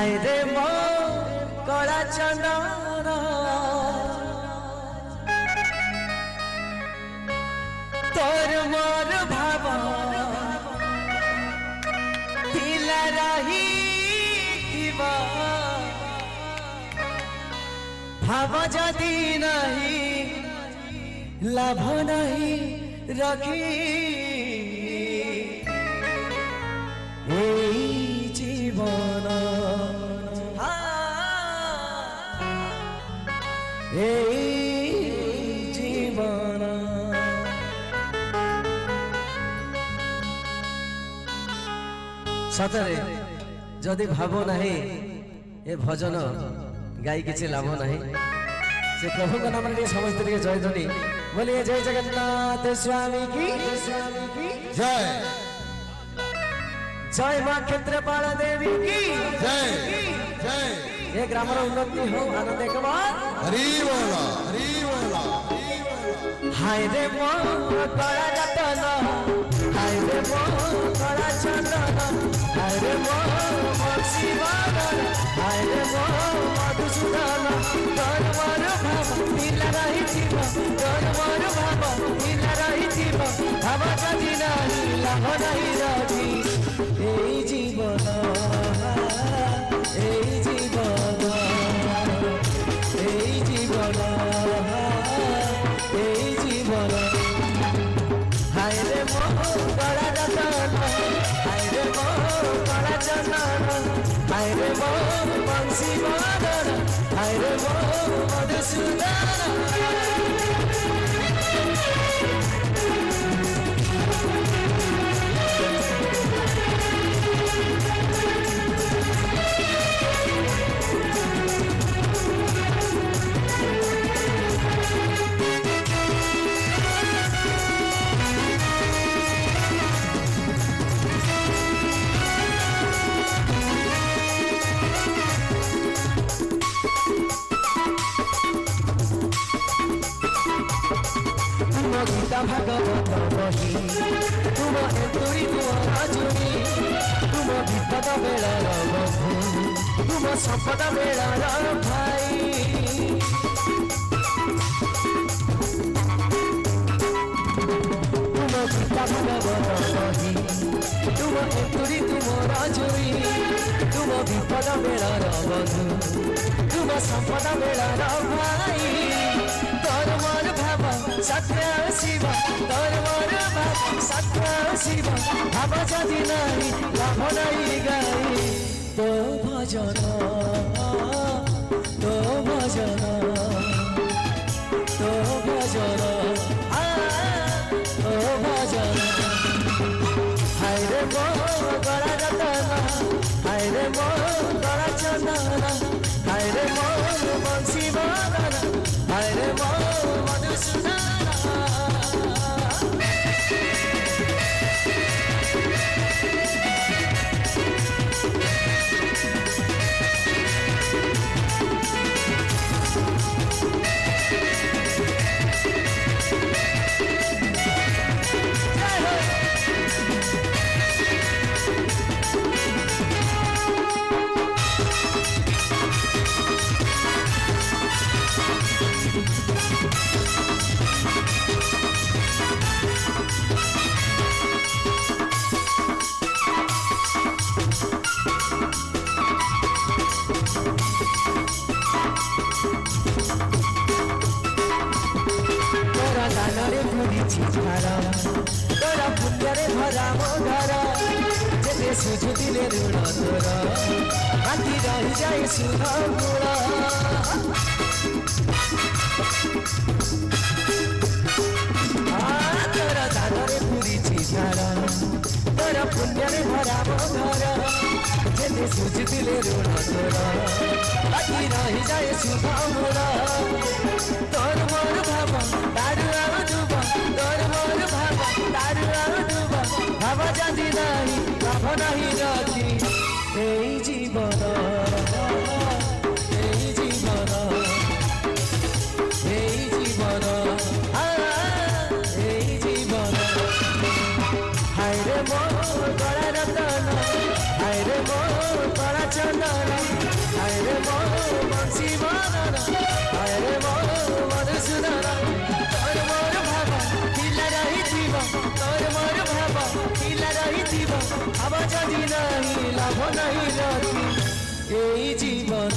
हाय रे मो कला चंदन तोर मोर भाव तिला रही भाव जदि नहीं लाभ नहीं रखी जीवन जीवन सतरे जदि भाव नहीं ए भजन गाई किसी लाभ नहीं से प्रभु का नाम समस्त जय ध्वनि बोलिए जय जगन्नाथ स्वामी की जय जय मां क्षेत्रपाल देवी की जय जय ये ग्रामर उन्नति हो आनंद एक बार हरि बोला हाय रे मो कला रतन हाय रे मो कला चंदन हाय रे मो बंशी बादल हाय रे मो मधुसूदन तोर मोर भाव तिला रही तोर मोर भाव तिला रही भाव जदि नहीं लाभ नहीं रही जीवन जीवन जीवन जीवन हाय रे मो कला रतन हाय रे मो कला चंदन हाय रे मो बंशी बादल हाय रे मो मधुसूदन गीता भागवत बही तुम एतुरी तुम राजुरी तुम विपद बेलार बधू तुम संपद बेलार भाई तुम गीता भागवत बही तुम एतुरी तुम राजुरी तुम विपद बेलार बधू तुम संपद बेलार भाई तोर मोर भाव सत्य शिव तोर मोर भाव सत्य शिव भाव जदि नहीं लाभ नहीं गाई तो भजन तो भजन तो भजन तो भजन हाय रे मो गला रतन हाय रे मो गला चंदन हाय रे मो बंशी बादल हाय रे मो मधुसूदन तोरा पुण्यरे भरा मो घर जेते सुझुदिले ऋण तोर बाकी रही जाए सुध मूल तोरा दानरे पूरी झाड़ तोरा पुण्यरे भरा मो घर जेते सुझुदिले ऋण तोर बाकी रही जाए सुध मूल तोर मोर भाव दारू आउब तोर मोर भाव दारू आउब भाव जदि नहीं लाभ नहीं रखी जीवन जीवन जीवन जीवन हाय रे मो कला रतन हाय रे मो कला চন্দন আরে মো বংশী বদন আরে মো মধুসূদন তোর মোর ভাব খিলা রহিথিব তোর মোর ভাব খিলা রহিথিব ভাব যদি নাহি লাভ নাহি রতি এই জীবন